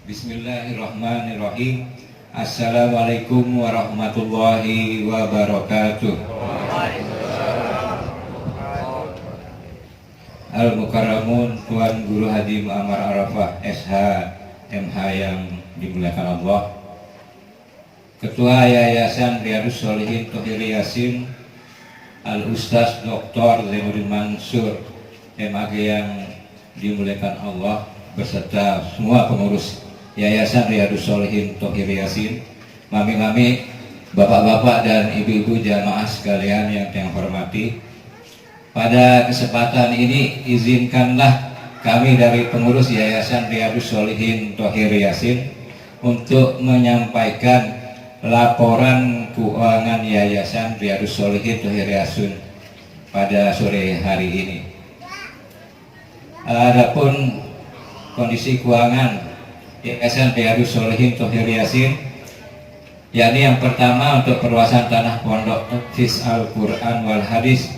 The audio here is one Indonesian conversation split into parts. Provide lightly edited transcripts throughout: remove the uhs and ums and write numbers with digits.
Bismillahirrahmanirrahim. Assalamualaikum warahmatullahi wabarakatuh. Al-Mukarramun Tuan Guru Haji Muammar Arafah SH MH yang dimuliakan Allah, Ketua Yayasan Riyadhus Shalihin Thohir Yasin Al-Ustaz Dr. Zainuddin Mansur MAG yang dimuliakan Allah, beserta semua pengurus Yayasan Riyadhus Shalihin Thohir Yasin, mami-mami, bapak-bapak dan ibu-ibu jamaah sekalian yang saya hormati. Pada kesempatan ini izinkanlah kami dari pengurus Yayasan Riyadhus Shalihin Thohir Yasin untuk menyampaikan laporan keuangan Yayasan Riyadhus Shalihin Thohir Yasin pada sore hari ini. Adapun kondisi keuangan Yayasan Riyadhus Shalihin Thohir Yasin, yakni yang pertama untuk perluasan tanah pondok Tahfiz Al-Quran wal Hadis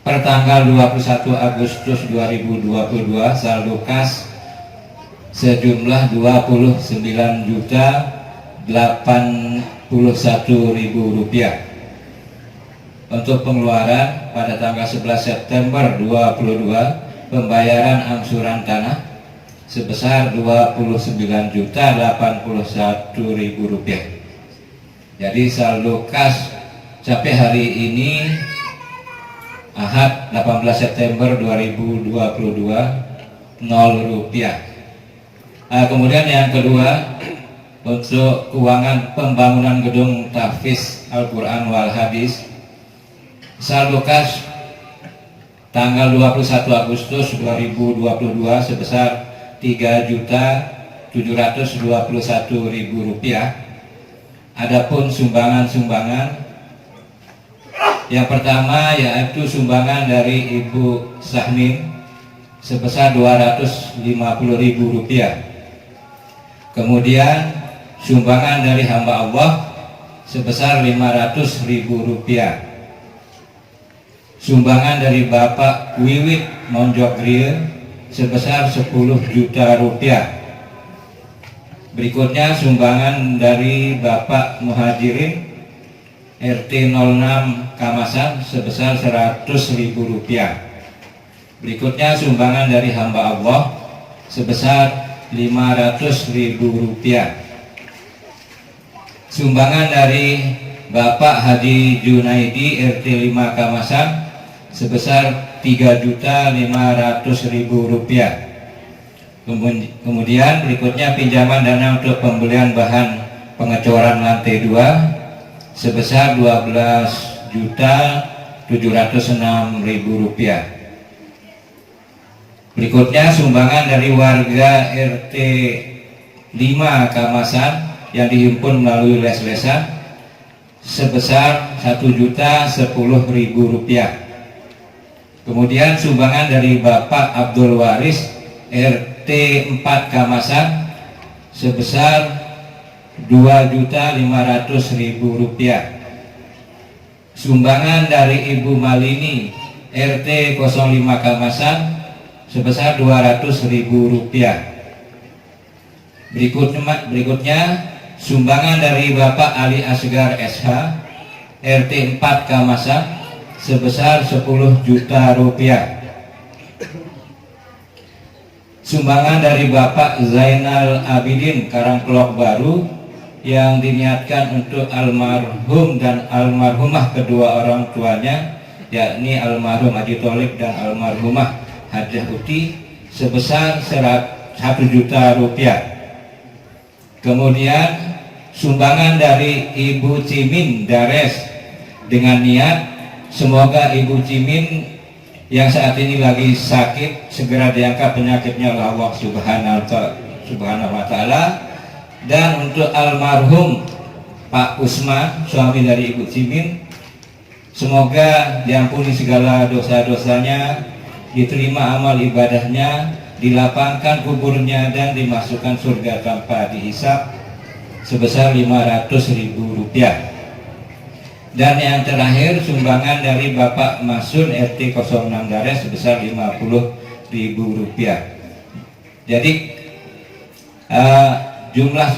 per tanggal 21 Agustus 2022 saldo kas sejumlah Rp29.081.000. Untuk pengeluaran pada tanggal 11 September 2022 pembayaran angsuran tanah sebesar Rp29.081.000. Jadi saldo kas sampai hari ini Ahad 18 September 2022 Rp0. Kemudian yang kedua, untuk keuangan pembangunan gedung Tahfiz Al-Quran wal Hadis, saldo kas tanggal 21 Agustus 2022 sebesar Rp3.721.000. Adapun sumbangan-sumbangan, yang pertama yaitu sumbangan dari Ibu Sahmin sebesar Rp250.000. Kemudian sumbangan dari hamba Allah sebesar Rp500.000. Sumbangan dari Bapak Wiwit Monjogriel sebesar Rp10 juta. Berikutnya sumbangan dari Bapak Muhajirin RT 06 Kamasan sebesar Rp100.000. Berikutnya sumbangan dari hamba Allah sebesar Rp500.000. Sumbangan dari Bapak Haji Junaidi RT 5 Kamasan sebesar Rp3.500.000. Kemudian berikutnya pinjaman dana untuk pembelian bahan pengecoran lantai 2 sebesar Rp12.706.000. Berikutnya sumbangan dari warga RT 5 Kamasan yang dihimpun melalui les-lesan sebesar Rp1.010.000. Kemudian sumbangan dari Bapak Abdul Waris RT 4 Kamasan sebesar Rp2.500.000. Sumbangan dari Ibu Malini RT 05 Kamasan sebesar Rp200.000. Berikutnya sumbangan dari Bapak Ali Asgar SH RT 4 Kamasan sebesar Rp10 juta. Sumbangan dari Bapak Zainal Abidin Karangkelok Baru yang diniatkan untuk almarhum dan almarhumah kedua orang tuanya, yakni almarhum Haji Tholib dan almarhumah Hajah Uti sebesar Rp1 juta. Kemudian sumbangan dari Ibu Cimin Dares dengan niat semoga Ibu Cimin yang saat ini lagi sakit segera diangkat penyakitnya oleh Allah Subhanahu wa Ta'ala, dan untuk almarhum Pak Usman suami dari Ibu Cimin semoga diampuni segala dosa-dosanya, diterima amal ibadahnya, dilapangkan kuburnya dan dimasukkan surga tanpa dihisab sebesar Rp500.000. Dan yang terakhir sumbangan dari Bapak Masun RT 06 Dares sebesar Rp50.000. Jadi Jumlah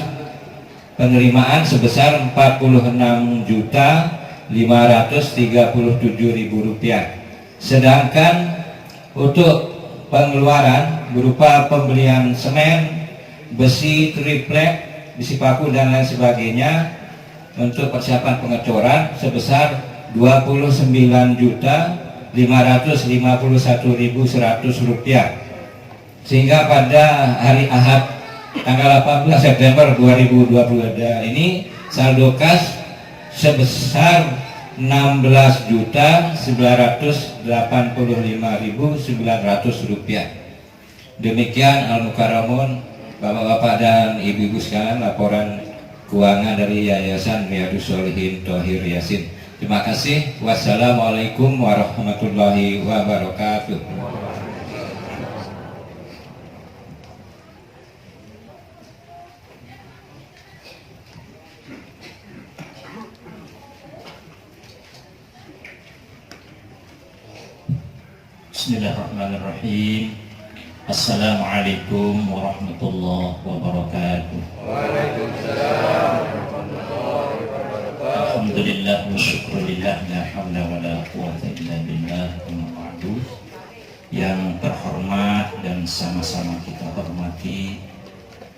penerimaan sebesar Rp46.537.000. Sedangkan untuk pengeluaran berupa pembelian semen, besi, triplek, besi paku dan lain sebagainya untuk persiapan pengecoran sebesar Rp25.551.100. Sehingga pada hari Ahad tanggal 18 September 2022 ini saldo kas sebesar Rp16.985.900. Demikian Al-Mukarramun, Bapak-bapak dan ibu-ibu sekalian, laporan keuangan dari Yayasan Riyadhus Shalihin Thohir Yasin. Terima kasih. Wassalamualaikum warahmatullahi wabarakatuh. Bismillahirrahmanirrahim. Assalamualaikum warahmatullahi wabarakatuh. Waalaikumsalam warahmatullahi wabarakatuh. Alhamdulillah wa syukurillah, la hawla wa la quwwata illa billah. Yang terhormat dan sama-sama kita hormati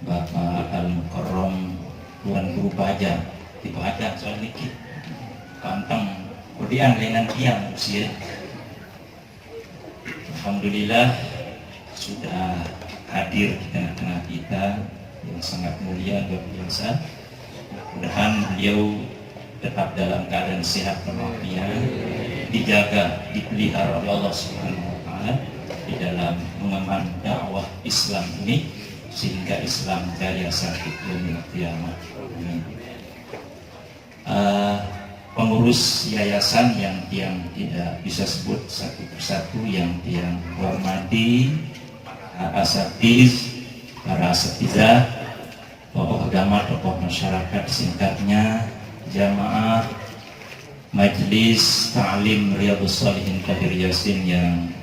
Bapak Al-Mukarram Tuan Guru Bajang di Bajang soal niki kantang kudian lenan tiang usia. Alhamdulillah sudah hadir di tengah-tengah kita yang sangat mulia luar biasa. Mudah-mudahan beliau tetap dalam keadaan sehat walafiat, dijaga, dipelihara oleh Allah Subhanahu wa taala di dalam mengemban dakwah Islam ini sehingga Islam jaya sampai yaumil qiyamah. Pengurus yayasan yang tidak bisa sebut satu persatu, yang hormati, asatiz, para asatizah, tokoh agama, tokoh masyarakat, singkatnya jamaah Majelis Ta'lim Riyadhus Shalihin Thohir Yasin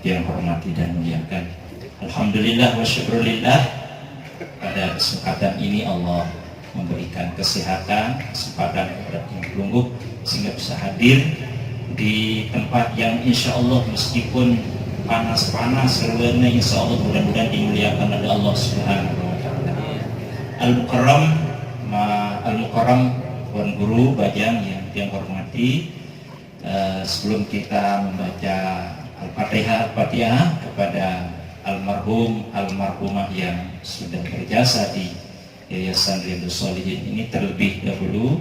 yang hormati dan muliakan. Alhamdulillah wa syukurillah, pada kesempatan ini Allah memberikan kesehatan, kesempatan kepada Tuan Pelungguh sehingga bisa hadir di tempat yang insya Allah meskipun panas-panas seruannya insya Allah mudah-mudahan dimuliakan oleh Allah Subhanahu wa taala. Al-Mukarram Tuan Guru Bajang yang hormati, sebelum kita membaca Al-Fatihah kepada almarhum almarhumah yang sudah berjasa di Yayasan Riyadhus Shalihin ini, terlebih dahulu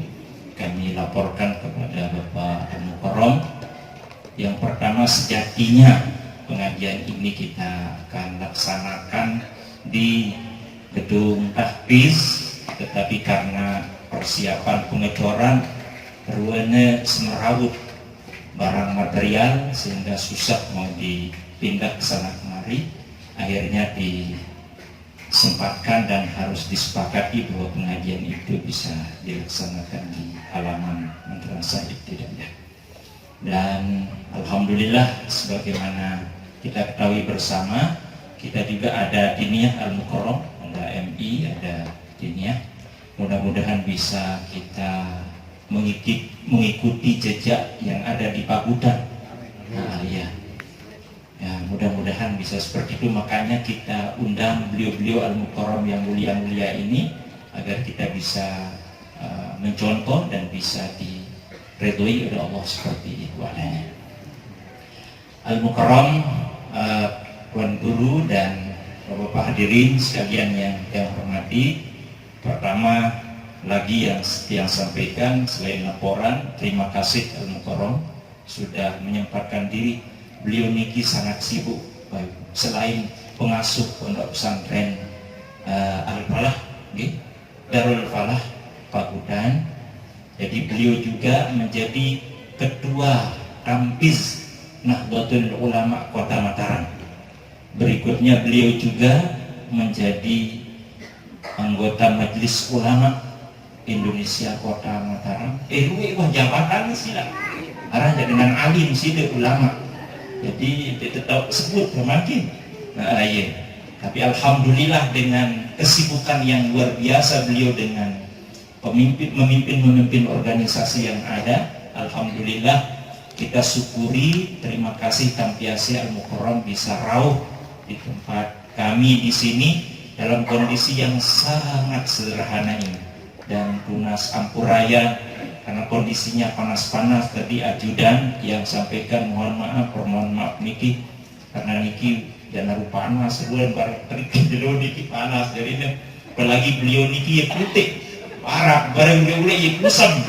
kami laporkan kepada Bapak Al-Mukarram. Yang pertama, sejatinya pengajian ini kita akan laksanakan di gedung tahfiz, tetapi karena persiapan pengecoran ruannya semerawut barang material sehingga susah mau dipindah ke sana kemari, akhirnya disempatkan dan harus disepakati bahwa pengajian itu bisa dilaksanakan di halaman Madrasah Ibtidaiyah. Dan alhamdulillah sebagaimana kita ketahui bersama, kita juga ada Diniyah Al-Mukarram, ada MI, ada Diniyah. Mudah-mudahan bisa kita mengikuti jejak yang ada di Pagudan. Ya, mudah-mudahan bisa seperti itu. Makanya kita undang beliau-beliau Al-Mukarram yang mulia-mulia ini agar kita bisa mencontoh dan bisa diridhoi oleh Allah seperti itu adanya. Al-Mukarram, Tuan Guru dan Bapak hadirin sekalian yang hormati, pertama lagi yang sampaikan selain laporan, terima kasih Al-Mukarram sudah menyempatkan diri. Beliau niki sangat sibuk, selain pengasuh pondok pesantren Al-Falah, Darul Falah Pagudan, jadi beliau juga menjadi ketua Kampiz Nahdlatul Ulama Kota Mataram. Berikutnya beliau juga menjadi anggota Majelis Ulama Indonesia Kota Mataram. Wah jabatan sih lah, arahnya dengan alim sih ulama. Jadi tetap sebut makin. Iya. Tapi alhamdulillah dengan kesibukan yang luar biasa beliau dengan memimpin organisasi yang ada. Alhamdulillah kita syukuri, terima kasih Tampiasi Al-Mukarram bisa rauh di tempat kami di sini dalam kondisi yang sangat sederhana ini. Dan Tunas Ampuraya karena kondisinya panas-panas tadi ajudan yang sampaikan mohon maaf Niki karena Niki jangan panas sebulan barang dulu Niki panas jadi ini apalagi beliau Niki ya putih parah barang udah ya kusam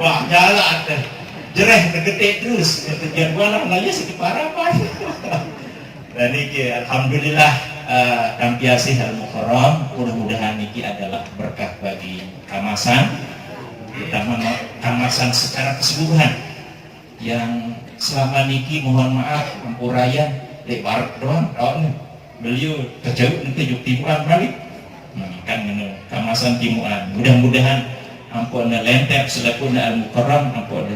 wah jalan jereh tergede terus jadwal nanya sedikit parah apa dan Niki alhamdulillah Tampiasi Al-Mukarram mudah-mudahan Niki adalah berkah bagi Kamasan, terutama Kamasan secara keseluruhan yang selama Niki mohon maaf Ampuraya lebar doang beliau terjauh nanti juk timuan balik kan Kamasan timuan mudah-mudahan ampun lentep selaku Al-Mukarram ampun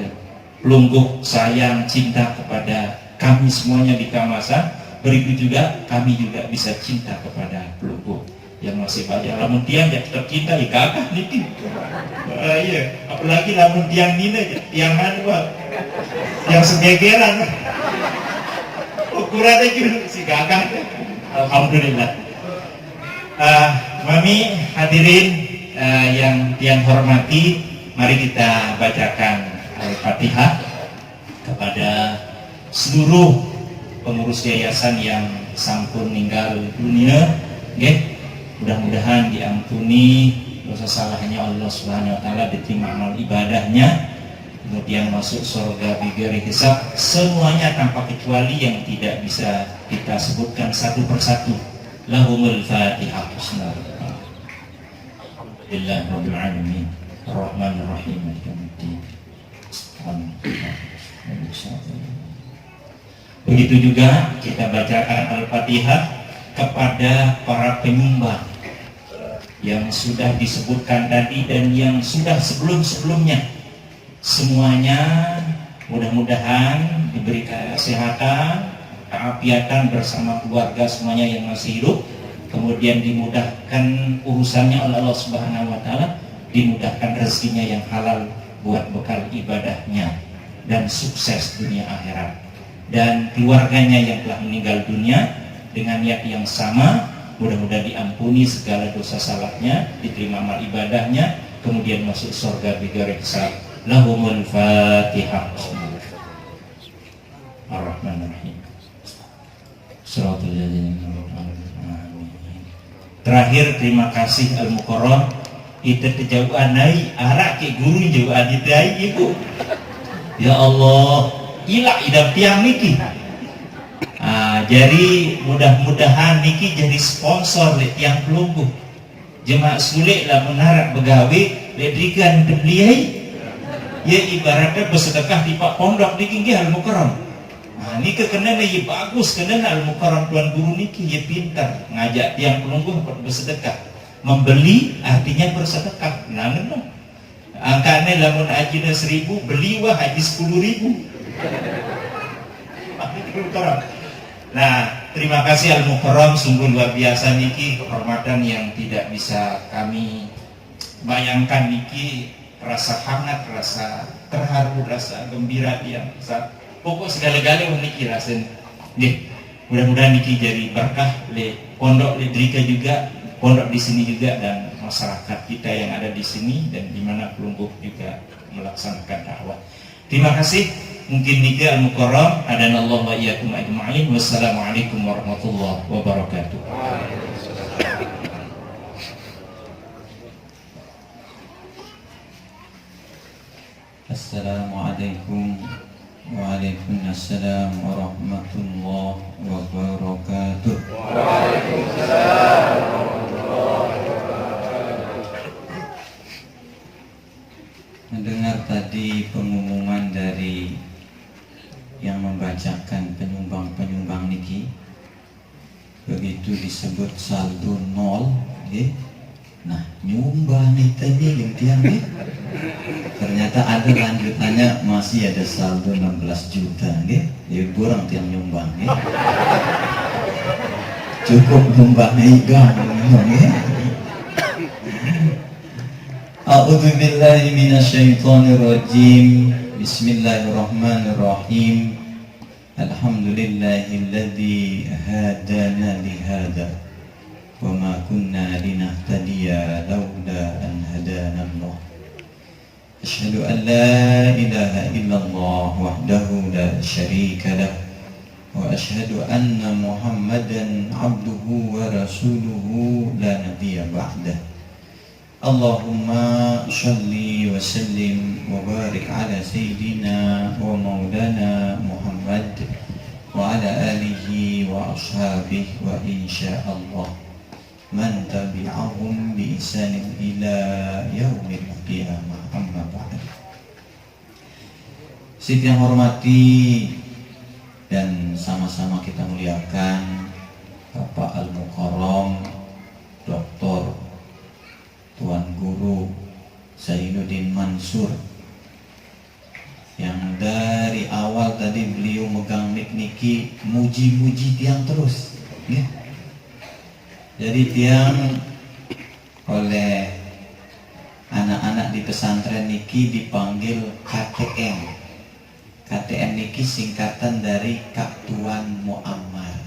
lungguh sayang cinta kepada kami semuanya di Kamasan. Begitu juga kami juga bisa cinta kepada pelungguh yang masih banyak. Lamun tiang ya tetap cinta ya gagah nih. Iya, apalagi lamun tiang nina tiang hanwa yang segegeran. Ukurannya juga si gagah. Alhamdulillah. Mami hadirin yang tiang hormati, mari kita bacakan Al-Fatihah kepada seluruh pengurus yayasan yang sampun meninggal dunia, mudah-mudahan diampuni dosa salahnya Allah Subhanahu Wa Taala, diterima amal ibadahnya, kemudian masuk surga bigari hisab, semuanya tanpa kecuali yang tidak bisa kita sebutkan satu persatu. Lahumul Fatihah. Alhamdulillahirabbil alamin. Arrahmanir rahim. Maliki yaumiddin. Begitu juga kita bacakan Al-Fatihah kepada para penyumbang yang sudah disebutkan tadi dan yang sudah sebelum-sebelumnya. Semuanya mudah-mudahan diberi kesehatan, keafiatan bersama keluarga semuanya yang masih hidup, kemudian dimudahkan urusannya oleh Allah Subhanahu Wa Taala, dimudahkan rezekinya yang halal buat bekal ibadahnya dan sukses dunia akhirat. Dan keluarganya yang telah meninggal dunia dengan niat yang sama, mudah-mudahan diampuni segala dosa salahnya, diterima amal ibadahnya, kemudian masuk surga bighairi hisab. Lahumul Fatihah. Ar-Rahmanir-Rahim. Terakhir terima kasih Al-Mukarram kita kejauhan naik arak ke guru jauhan itu ibu. Ya Allah ilah idam tiang niki. Jadi mudah-mudahan niki jadi sponsor le tiang pelungguh. Jemaah sulit lah menarak begawe ledrikan beliai. Ya ibaratnya bersedekah di Pak Pondok niki nggih Al-Mukarram. Niki kena ya bagus kena Al-Mukarram tuan guru niki ya pintar ngajak tiang pelungguh bersedekah. Membeli artinya bersedekah. Nah, angkanya lamun haji 1.000 beli wah haji 10.000. Nah, terima kasih Al-Mukarram, sungguh luar biasa niki, kehormatan yang tidak bisa kami bayangkan niki, rasa hangat, rasa terharu, rasa gembira yang besar. Pokok segala-galanya niki rasain. Mudah-mudahan niki jadi berkah le pondok le Drika juga, pondok di sini juga dan masyarakat kita yang ada di sini dan di mana pelungguh juga melaksanakan dakwah. Terima kasih. Mungkin niki Al-Mukarram adanallahu wa iyyakum ajma'in. Wassalamualaikum warahmatullahi wabarakatuh. Assalamualaikum Waalaikumsalam warahmatullahi wabarakatuh. Waalaikumsalam warahmatullahi wabarakatuh. Mendengar tadi pengumuman dari yang membacakan penyumbang-penyumbang niki, begitu disebut saldo 0, nah nyumbang itu yang tiang nih. Ternyata ada lanjutannya masih ada saldo 16 juta, ya kurang tiang nyumbang. cukup membaik memang ya. A'udzu billahi minasyaitonir rajim. Bismillahirrahmanirrahim. Alhamdulillahilladzi hadana li hada wa ma kunna linahtadiya laula an hadana Allah. Asyhadu an la ilaha illallah wahdahu la syarika lah wa asyhadu anna Muhammadan abduhu wa rasuluhu la nabiyya ba'dah. Allahumma shalli wa sallim wa barik ala sayyidina wa maulana Muhammad wa ala alihi wa ashabihi wa insyaallah man tabi'ahum bi ihsanin ila yaumil qiyamah. Amma ba'd. Sidang yang hormati dan sama-sama kita muliakan Bapak Al-Mukarram Dr. Tuan Guru Zainuddin Mansur, yang dari awal tadi beliau megang mic niki muji-muji tiang terus ya. Jadi tiang oleh anak-anak di pesantren niki dipanggil KTM. KTM niki singkatan dari Kak Tuan Muammar.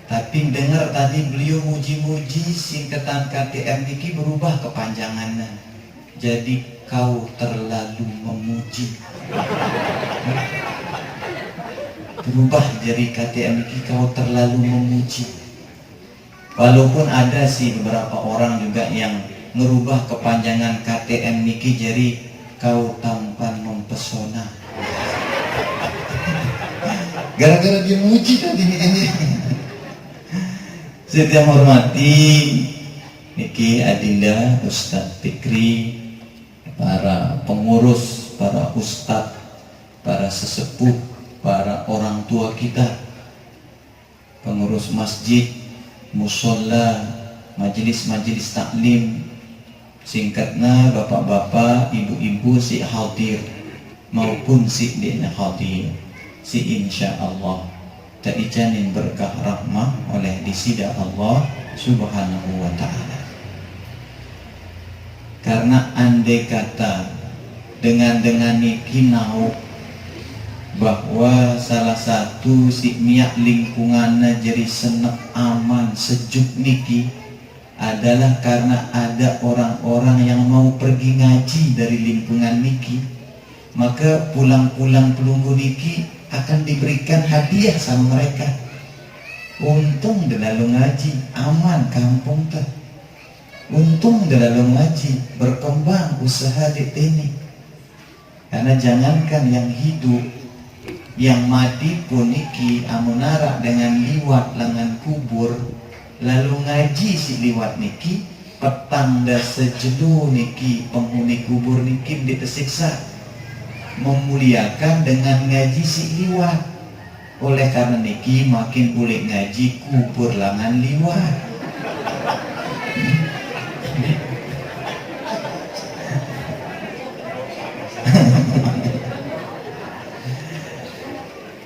Tapi dengar tadi beliau muji-muji singkatan KTM niki berubah kepanjangannya. Jadi kau terlalu memuji. Berubah jadi KTM niki kau terlalu memuji. Walaupun ada sih beberapa orang juga yang ngerubah kepanjangan KTM niki jadi kau tampan mempesona. Gara-gara dia muji tadi ini. Saya hormati niki adinda Ustadz Fikri, para pengurus, para ustadz, para sesepuh, para orang tua kita, pengurus masjid, musola, majelis-majelis taklim, singkatnya bapak-bapak, ibu-ibu si hadir maupun si dina hadir, si insya Allah tak dijamin berkah rahmah oleh disida Allah Subhanahu wa ta'ala. Karena andai kata dengan niki nau bahwa salah satu si miak lingkungannya jadi senep aman sejuk niki adalah karena ada orang-orang yang mau pergi ngaji dari lingkungan niki, maka pulang-pulang pelunggu niki akan diberikan hadiah sama mereka. Untung lalu ngaji aman kampung tak. Untung lalu ngaji berkembang usaha di sini. Karena jangankan yang hidup, yang mati pun niki amunara dengan liwat lengan kubur, lalu ngaji si liwat niki petanda sejelu niki penghuni kubur niki ditersiksa memuliakan dengan ngaji si liwat. Oleh karena niki makin boleh ngaji kubur langan liwat.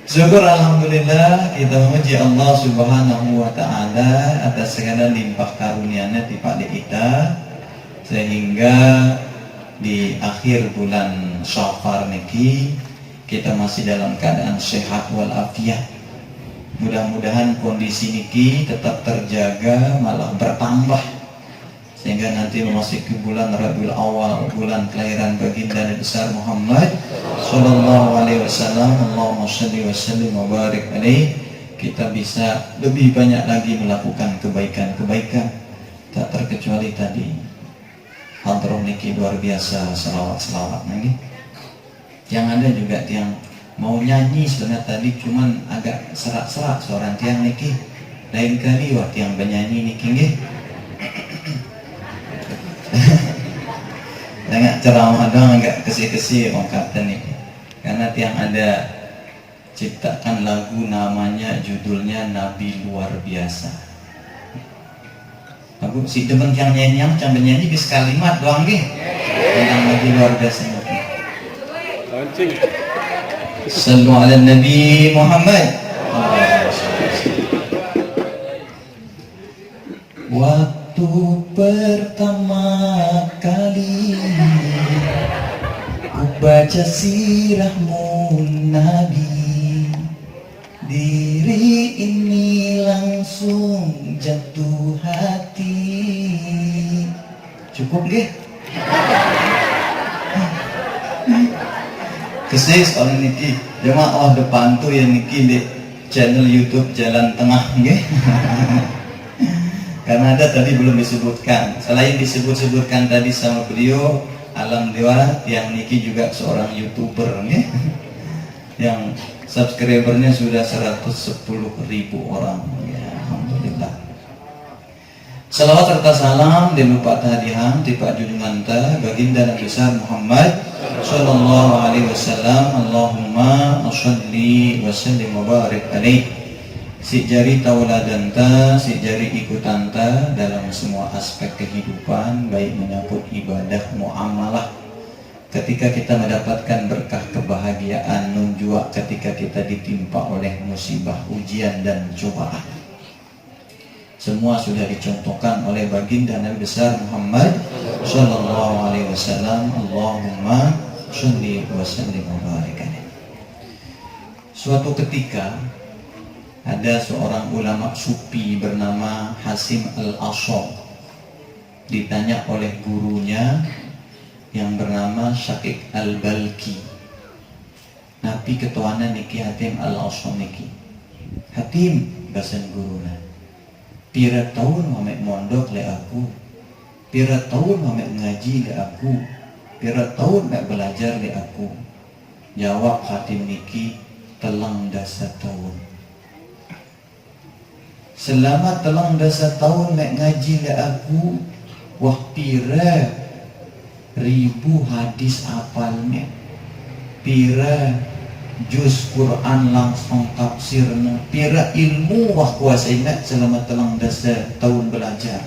Syukur alhamdulillah kita memuji Allah Subhanahu wa ta'ala atas segala limpah karunia-Nya di pada kita, sehingga di akhir bulan Syafar niki kita masih dalam keadaan sehat walafiat. Mudah-mudahan kondisi niki tetap terjaga, malah bertambah, sehingga nanti memasuki bulan Rabiul Awal, bulan kelahiran baginda Nabi besar Muhammad sallallahu alaihi wasallam. Allahumma shalli wa sallim wa barik alaihi. Kita bisa lebih banyak lagi melakukan kebaikan-kebaikan, tak terkecuali tadi hadroh niki luar biasa, selawat-selawat lagi. Yang ada juga yang mau nyanyi sebenarnya tadi cuman agak serak-serak seorang tiang niki. Lain kali waktu yang penyanyi niki nggih. Jangan ceramah dong agak kesi-kesi orang kata niki. Karena tiang ada ciptakan lagu namanya judulnya Nabi Luar Biasa. Aku si demen yang nyanyi, yang nyanyi bis kalimat doang gih. Tentang Nabi luar biasa. Sallu ala Nabi Muhammad. Waktu pertama kali ku baca sirahmu Nabi, diri ini langsung jatuh hati. Cukup gak? Kesis orang niki jemaah depan tuh yang niki di channel YouTube Jalan Tengah nggih. Karena ada tadi belum disebutkan. Selain disebut-sebutkan tadi sama beliau, alhamdulillah yang niki juga seorang YouTuber nggih. Yang subscribernya sudah 110.000 orang. Ya, alhamdulillah. Salawat serta salam dan lupa hadiah di Pak Junjungan baginda Nabi besar Muhammad sallallahu alaihi wasallam. Allahumma sholli wa sallim wa barik alaihi. Si jari tauladanta, si jari ikutanta dalam semua aspek kehidupan, baik menyangkut ibadah, muamalah. Ketika kita mendapatkan berkah kebahagiaan, nunjua ketika kita ditimpa oleh musibah, ujian dan cobaan. Semua sudah dicontohkan oleh baginda Nabi besar Muhammad sallallahu alaihi wasallam. Allahumma sholli wa sallim wa barik alaihi. Suatu ketika ada seorang ulama sufi bernama Hasim Al-Asham ditanya oleh gurunya yang bernama Syaqiq Al-Balki. Nabi ketuanan niki Hatim Al-Asham niki. Hatim bahasan guruna. Pira tahun mamek mondok le aku. Pira tahun mamek ngaji le aku. Pira tahun mek belajar le aku. Jawab Hatim niki, telang dasa tahun. Selama telang dasa tahun mek ngaji le aku, wah pira ribu hadis apalnya, pira juz Quran langsung tafsirnya, pira ilmu wah kuasainya selama telang dasa tahun belajar.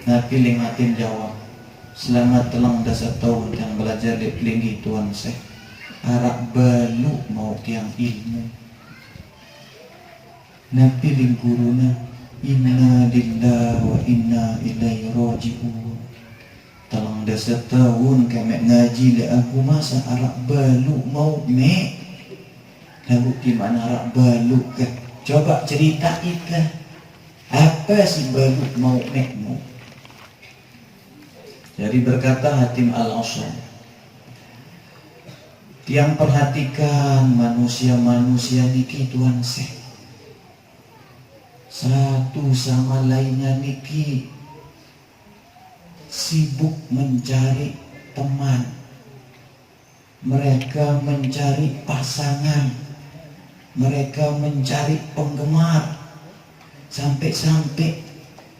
Nabi lingatin jawab, selama telang dasa tahun yang belajar di pelingi tuan saya, arak balu mau tiang ilmu. Nabi ling guruna, inna lillahi wa inna ilaihi raji'un. Telang dasa tahun kami ngaji le aku, masa arak balu mau mek. Lalu gimana arak balu kah? Coba cerita ikah. Apa si balu mau mekmu? Jadi berkata Hatim Al-Asham, tiang perhatikan manusia-manusia niki tuan seh. Satu sama lainnya niki sibuk mencari teman. Mereka mencari pasangan. Mereka mencari penggemar. Sampai-sampai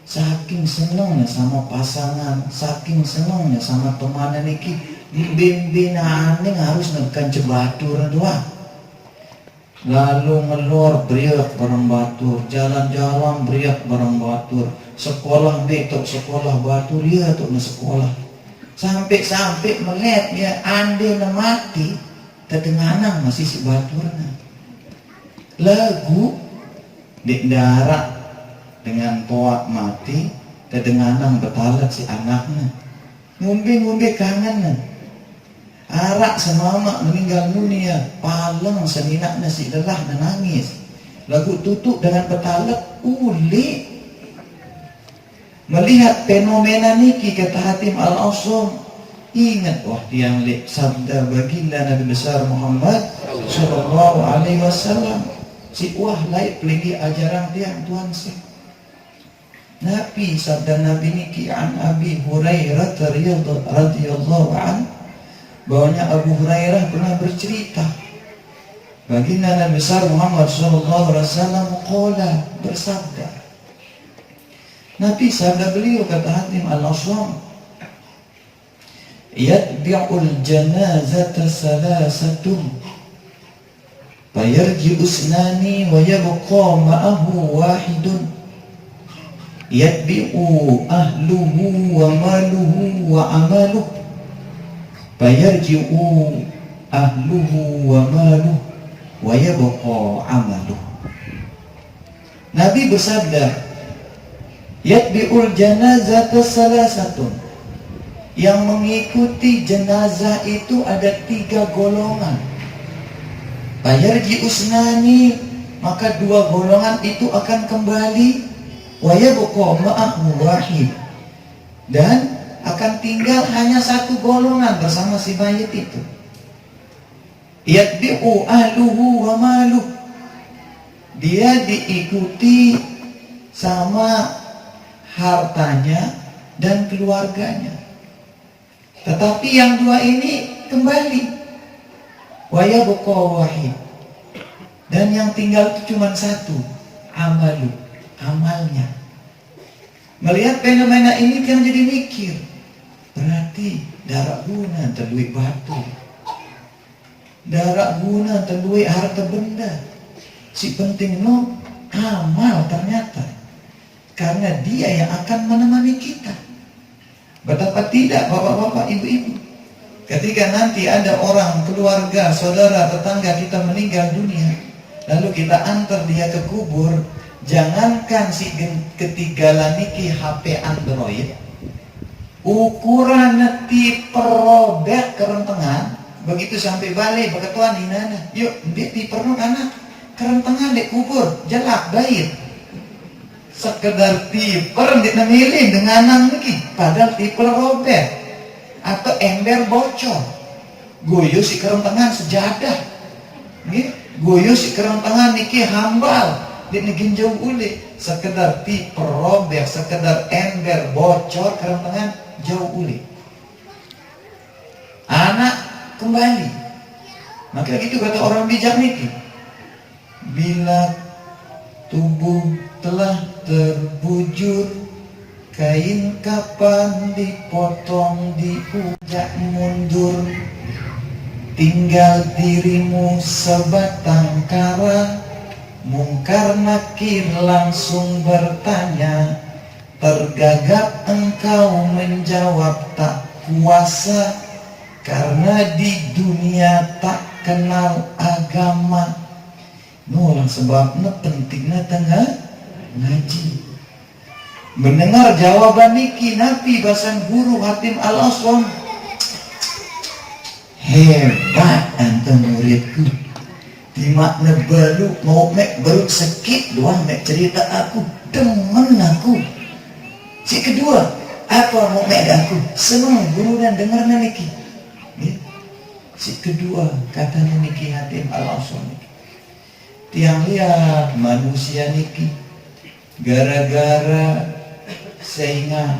saking senangnya sama pasangan, saking senangnya sama teman niki, bimbingan harus nekan cebatur doang. Lalu ngelor beriak bareng batur, jalan-jalan beriak bareng batur, sekolah betok sekolah batur ya tuh na sekolah. Sampai-sampai melihat ya ande na mati, tedenganan masih si baturna. Lagu di darat dengan poak mati, tedenganan betalat si anaknya. Ngumbe-ngumbe kangen. Arak semama meninggal dunia, paleng seninaknya si lelah dan nangis. Lagu tutup dengan petalet uli. Melihat fenomena niki kata Hatim Al-Asham, ingat wah tiang lek sabda baginda Nabi besar Muhammad sallallahu alaihi wasallam. Si wah laik peligi ajaran tiang tuan sih. Nabi sabda Nabi niki an Abi Hurairah radhiyallahu anhu, bahwanya Abu Hurairah pernah bercerita baginda Nabi besar Muhammad sallallahu alaihi wasallam qala bersabda. Nabi sabda beliau kata Hatim Al-Asham, yatbi'ul janazata salasatun fayarji'u isnani wa yabqa ma'ahu wahidun yatbi'u ahluhu wa maluhu wa amaluhu fayarji'u ahluhu wa maluhu wa yabqa amaluhu. Nabi bersabda, Yatbi'ul janazata salasatun. Yang mengikuti jenazah itu ada 3 golongan. Fayarji usnani, maka 2 golongan itu akan kembali. Wa yabqa ma'ahu wahid, dan akan tinggal hanya 1 golongan bersama si mayit itu. Yatbi'u ahluhu wa maluh, dia diikuti sama hartanya dan keluarganya. Tetapi yang 2 ini kembali. Wa yabqa wahid, dan yang tinggal itu cuma 1, amalu, amalnya. Melihat fenomena ini kan jadi mikir, berarti darak guna terduit batu, darak guna terduit harta benda. Si penting no amal ternyata, karena dia yang akan menemani kita. Betapa tidak bapak-bapak, ibu-ibu, ketika nanti ada orang, keluarga, saudara, tetangga kita meninggal dunia, lalu kita antar dia ke kubur, jangankan si ketinggalan niki HP Android, ukuran ti perobek kerentengan, begitu sampai balik beketuan inana, yuk dia ti perno anak kerentengan dek kubur, jelak baik. Sekedar tiper dia namilin dengan nang niki, padahal tiper robek atau ember bocor, goyo si kerentengan sejadah, goyo si kerentengan niki hambal, dia niki jauh uli, sekedar tiper robek, sekedar ember bocor, kerentengan jauh uli. Anak kembali, maka gitu kata orang bijak niki, bila tubuh telah terbujur, kain kapan dipotong diujak mundur, tinggal dirimu sebatang kara, mungkar nakir langsung bertanya, tergagap engkau menjawab tak kuasa, karena di dunia tak kenal agama. Nulang sebabnya pentingnya tengah ngaji. Mendengar jawaban niki Nabi basan guru Hatim Al-Aswam, hebat antum muridku, di makna baru mau mek baru sekit doang mek cerita aku, demen aku. Si kedua, apa mau mek aku senang guru dan dengar niki. Si kedua katanya niki Hatim Al-Aswam, tiang lihat manusia niki gara-gara sehingga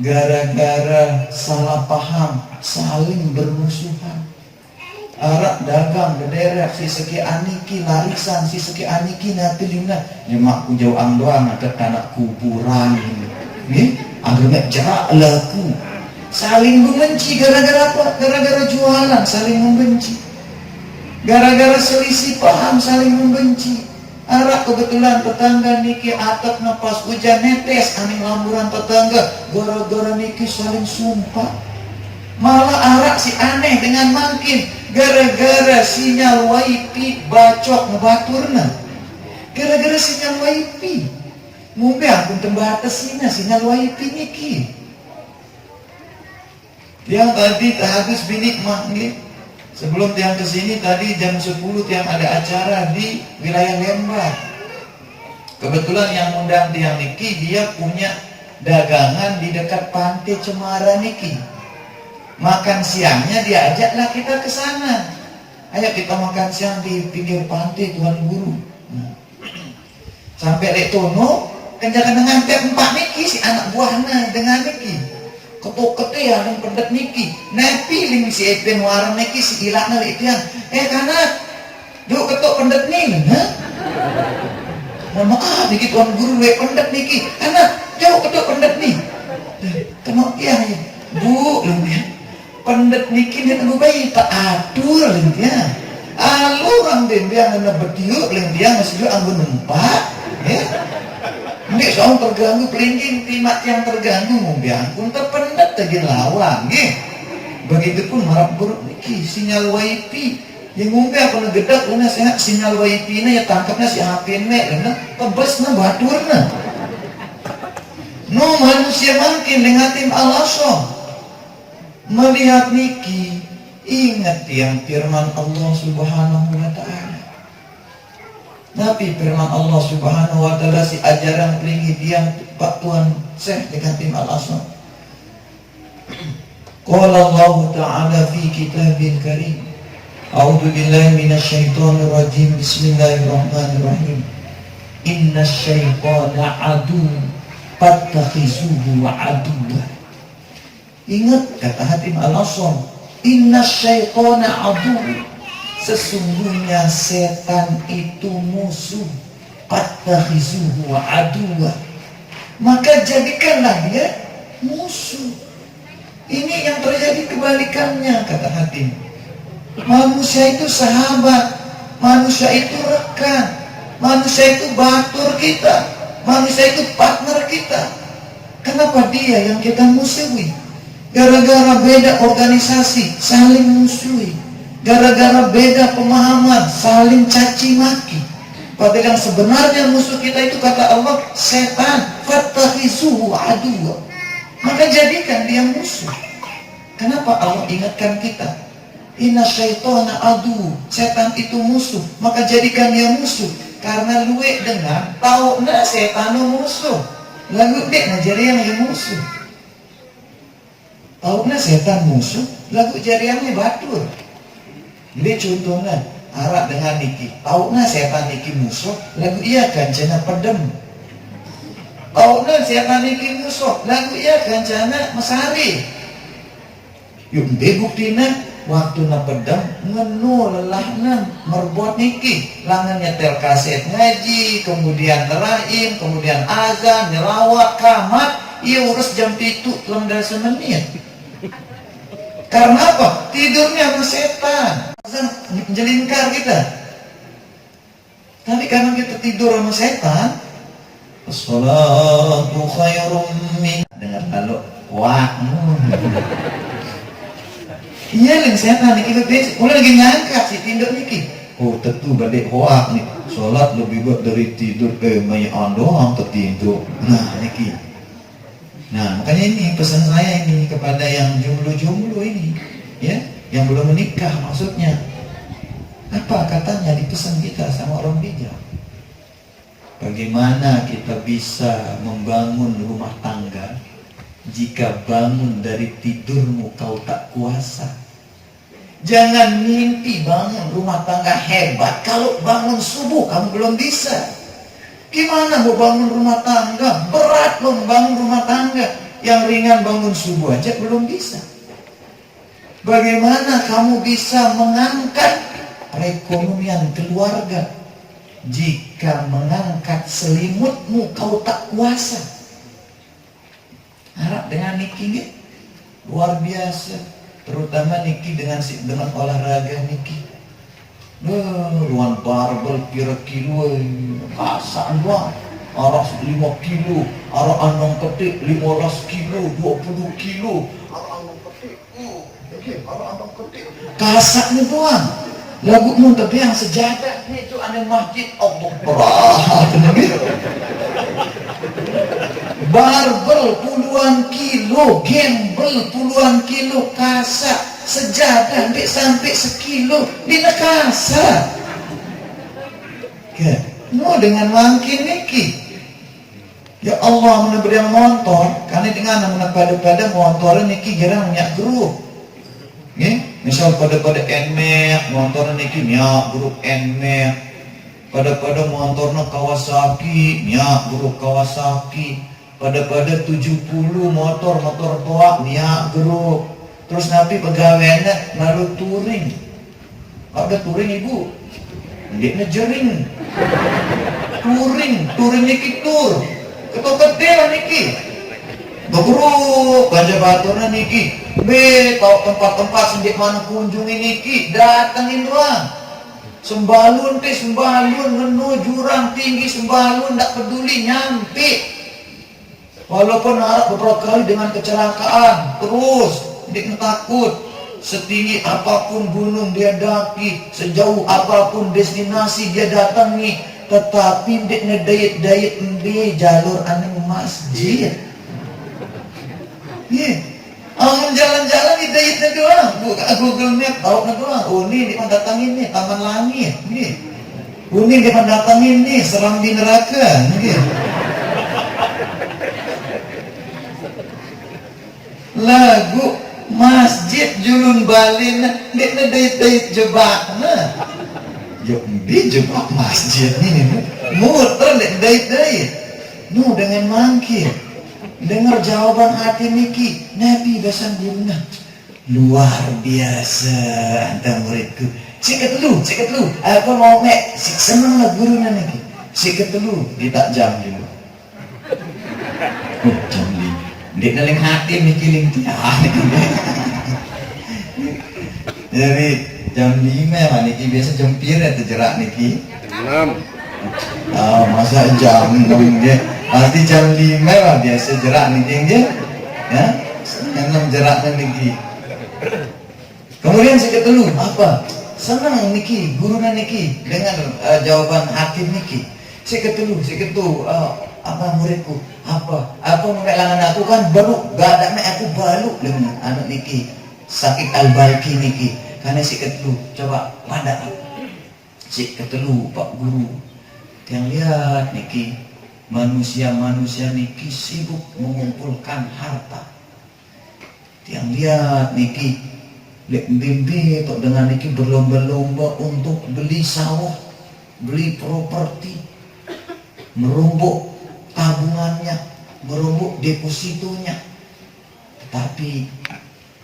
gara-gara salah paham saling bermusuhan, arak dagang bederek si seki aniki larisan si seki aniki nanti lina nyemakku jauh doang ada anak kuburan ini agak jerak laku saling membenci. Gara-gara apa? Gara-gara jualan saling membenci, gara-gara selisih paham saling membenci. Arak kebetulan tetangga niki atap napas hujan netes angin lamburan tetangga, gara-gara niki saling sumpah. Malah arak si aneh dengan mangkin, gara-gara sinyal wifi bacok ngebaturna, gara-gara sinyal wifi ngombe aku tembatasina sinyal wifi niki. Yang tadi habis binik manggil, sebelum tiang kesini tadi jam 10 tiang ada acara di wilayah Lembang. Kebetulan yang undang tiang niki dia punya dagangan di dekat Pantai Cemara niki. Makan siangnya dia ajaklah kita ke sana. Ayo kita makan siang di pinggir pantai Tuan Guru. Sampai lek tono kenjakan dengan tiap 4 niki si anak buahnya dengan niki. Ketuk-ketuk ya dan pendet niki nepi ling si epen warang niki si ilakna lek tiang kanak duk ketuk pendet nih mohon maaf niki Tuan Guru lek pendet niki anak jauh ketuk pendet nih kenok tiang ya bu ling tiang pendet niki dia tunggu bayi tak atur ling tiang alu orang biang ngena betiuk ling tiang masih juga anggun numpak ya. Ini soal terganggu pelingking timak yang terganggu ngombiang pun terpendet lagi lawang ya. Begitupun marap buruk niki sinyal wifi yang ngombe apa ngegedak lena sehat sinyal wifi nya ya tangkapnya si HP nek lena tebes na baturna No manusia makin dengan tim al-asam melihat niki, ingat yang firman Allah Subhanahu wa ta'ala. Tapi firman Allah Subhanahu wa ta'ala si ajaran peringit yang Pak Tuhan Syekh dengan tim al-asam. Qala Allah ta'ala fi kitabil karim. A'udzu billahi minasyaitonir rajim. Bismillahirrahmanirrahim. Innash syaitana adu fattakhizuhu aduwwa. Ingat kata Hatim Al-Asam, innash syaitana adu, sesungguhnya setan itu musuh, fattakhizuhu aduwwa, maka jadikanlah dia musuh. Ini yang terjadi kebalikannya kata Hatim. Manusia itu sahabat, manusia itu rekan, manusia itu batur kita, manusia itu partner kita. Kenapa dia yang kita musuhi? Gara-gara beda organisasi, saling musuhi. Gara-gara beda pemahaman, saling caci maki. Padahal yang sebenarnya musuh kita itu kata Allah, setan. Fattakhizuhu aduwwa, maka jadikan dia musuh. Kenapa Allah ingatkan kita? Inna syaitana adu, setan itu musuh, maka jadikan dia musuh. Karena luwe dengan tahu na setan musuh, lalu dek na jadi yang musuh. Tahu na setan musuh, lalu jadi yang batur. Jadi contohnya harap dengan niki, tahu na setan niki musuh, lalu ia kancana pedem. Tahu na setan niki musuh, lalu ia kancana mesari. Yuk buktina waktu na pedang ngenu lelahna merbuat niki, langan nyetel kaset ngaji, kemudian teraim, kemudian azan, nyelawat, kamat, ia urus jam 7 dalam dasar menit. Karena apa? Tidurnya sama setan, azan jelingkar kita. Tapi karena kita tidur sama setan, as-salatu khairum min, dengar lalu wah. Iya yang setan nih kita besi, mulai lagi ngangkat si tindak niki. Oh tentu badai hoak nih, sholat lebih buat dari tidur mayan doang tertidur. Nah niki. Nah makanya ini pesan saya ini kepada yang jomblo-jomblo ini, ya, yang belum menikah maksudnya. Apa katanya di pesan kita sama orang bijak? Bagaimana kita bisa membangun rumah tangga jika bangun dari tidurmu kau tak kuasa? Jangan mimpi bangun rumah tangga hebat kalau bangun subuh kamu belum bisa. Gimana mau bangun rumah tangga? Berat membangun rumah tangga. Yang ringan bangun subuh aja belum bisa. Bagaimana kamu bisa mengangkat perekonomian keluarga jika mengangkat selimutmu kau tak kuasa? Harap dengan niki luar biasa. Terutama niki dengan olahraga niki. Ruan barbel kira kilo, kasan doang. Arah 5 kilo, arah anong ketik 15 kilo, 20 kilo. Arah anong ketik, arah anong ketik. Kasaknya doang. Lagu muntah yang sejadah itu aneh masjid Allah berat. Barbel puluhan kilo, gembel puluhan kilo, kasak, sejadah sampai sekilo di nekasa. No dengan makin niki. Ya Allah meneberi yang motor, karena dengan pada motor niki jarang minyak grup. Misal pada Nmax, motor niki minyak grup Nmax. Pada motornya Kawasaki, minyak grup Kawasaki. Pada 70 motor tua minyak grup. Terus nanti pegawainya lalu touring. Ada touring ibu, dia ngejering. Touring niki tur. Ketokete lah niki. Begruk ganja baturnya niki. Tahu tempat-tempat sendik mana kunjungi niki, datangin doang. Sembalun ngenu jurang tinggi sembalun ndak peduli nyampe. Walaupun harap beberapa kali dengan kecelakaan, terus dia takut. Setinggi apapun gunung dia daki, sejauh apapun destinasi dia datangi, tetapi dia ngedayet-dayet di jalur aneh masjid. Nggih. Amun jalan-jalan itu doang, buka Google Map tahu kan doang. Oh ini datangin nih Taman Langit, nggih. Ini datangin nih Serambi Neraka, nggih. Lagu masjid Julun Balin dek deit jebakna. Yo di jebak masjid ini muter dek deit. Nu dengan mangkir. Dengar jawaban hati Niki, Nabi besan guruna. Luar biasa anta muridku. Sikat dulu. Apa mau mek? Seneng lah guruna Niki. Sikat dulu, kita jam dulu. Oh, jam dulu. Dia dalam hati Niki lintiah. Jadi jam 5 Niki biasa jam pira tu jerak Niki. 6. Oh, masa jam 6 dia. Pasti jam 5 lah biasa jerak Niki dia. Ya. 6 jerak Niki. Kemudian saya ketelu apa? Senang Niki, guruna Niki dengan jawaban hati Niki. Saya ketelu apa muridku? Apa mengelangan aku kan baru gak ada aku balu dengan anak Niki. Sakit al-balki Niki. Karena si ketelu coba pada si ketelu Pak Guru. Yang lihat Niki, manusia Niki sibuk mengumpulkan harta. Yang lihat Niki, lek bimbi atau dengan Niki berlomba-lomba untuk beli sawah, beli properti, merumbuk tabungannya, merumbuk depositonya. Tapi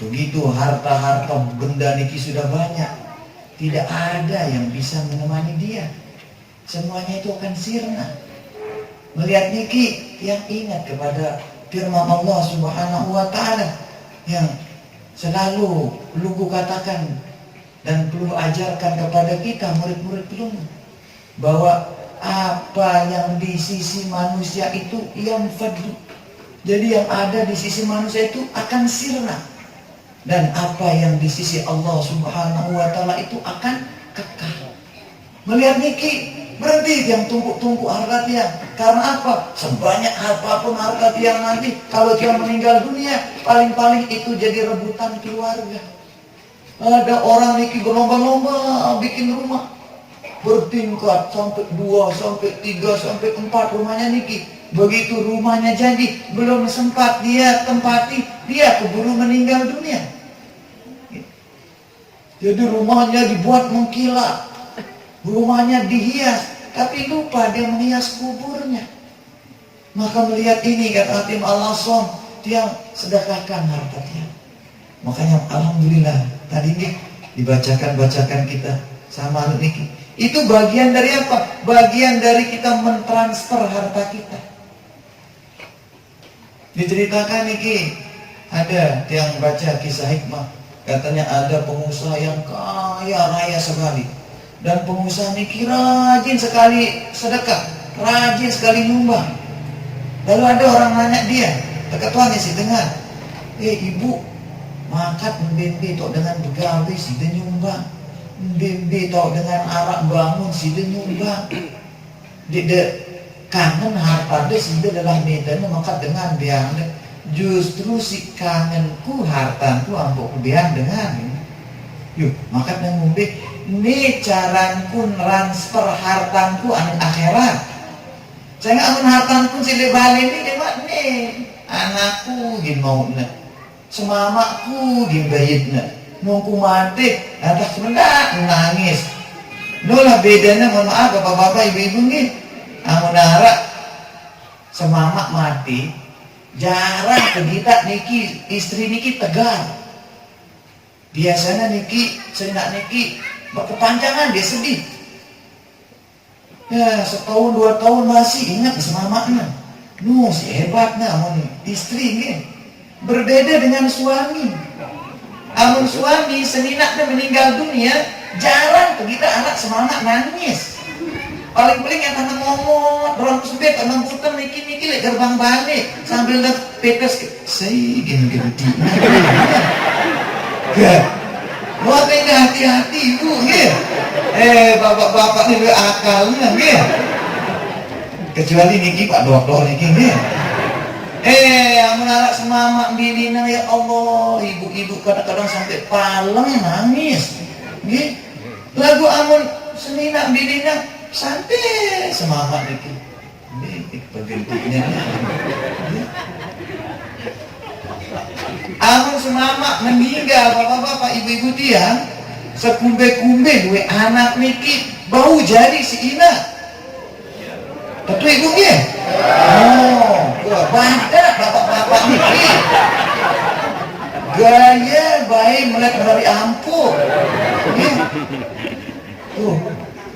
begitu harta-harta benda Niki sudah banyak, tidak ada yang bisa menemani dia. Semuanya itu akan sirna. Melihat Niki yang ingat kepada firman Allah Subhanahu wa taala yang selalu lugu katakan dan perlu ajarkan kepada kita murid-murid pelunggu bahwa apa yang di sisi manusia itu yang fadlu. Jadi yang ada di sisi manusia itu akan sirna. Dan apa yang di sisi Allah Subhanahu wa taala itu akan kekal. Melihat Niki berhenti yang tumpuk-tumpuk harta dia. Karena apa? Sebanyak apapun harta dia nanti, kalau dia meninggal dunia, paling-paling itu jadi rebutan keluarga. Ada orang Niki berlomba-lomba bikin rumah bertingkat sampai 2, sampai 3, sampai 4 rumahnya Niki. Begitu rumahnya jadi, belum sempat dia tempati, dia keburu meninggal dunia. Jadi rumahnya dibuat mengkilat, rumahnya dihias, tapi lupa dia menghias kuburnya. Maka melihat ini kata Hatim Al-Asam, dia sedekahkan harta dia. Makanya alhamdulillah tadi ini dibacakan kita sama Niki. Itu bagian dari apa? Bagian dari kita mentransfer harta kita. Diceritakan Niki, ada yang baca kisah hikmah. Katanya ada pengusaha yang kaya raya sekali. Dan pengusaha Niki rajin sekali sedekah, rajin sekali nyumbang. Lalu ada orang nanya dia, ketuanya si dengar, ibu makat mbembe tok dengan begawe si de nyumbang, mbembe tok dengan arak bangun si de nyumbang. De kangen harta de si de dalam medan makat dengan biang de. Justru si kangenku hartaku ampuk biang dengan. Yuk makat dengan ngombe. Ini caranku transfer hartanku anu akhirat. Saya amun hartanku sile bali ini gimana nih? Anakku gin mauna, semamaku gin bayitna, nungku mati, atas sebentar nangis. Nolah bedanya mohon maaf bapak-bapak ibu-ibu nih, amun harap semamak mati, jarang kita Niki istri Niki tegar. Biasanya Niki, sendak Niki berkepanjangan dia sedih. Ya setahun 2 tahun masih ingat sama makna. Si hebatnya amun istri ini. Berbeda dengan suami. Amun suami seninaknya meninggal dunia, jarang kita anak semangat nangis. Paling-paling yang tanah ngomong, orang kesempit, tanah putar, Niki lek gerbang balik sambil lihat petes. Saya gini. Buat ini hati-hati ibu, gitu. Bapak-bapak ini akalnya, gitu. Kecuali Niki Pak Dokter Niki, gitu. Amun anak semamak bilina ya Allah, ibu-ibu kadang-kadang sampai paleng nangis. Nggih. Lagu amun senina bilina santai semamak niki. Nggih, pegentiknya. Amun semamak meninggal bapak-bapak ibu-ibu tiang, sekumbe-kumbe duwe anak niki bau jari si ina. Betul ibu nggih? Banyak bapak-bapak niki. Gaya baik melek dari ampuh.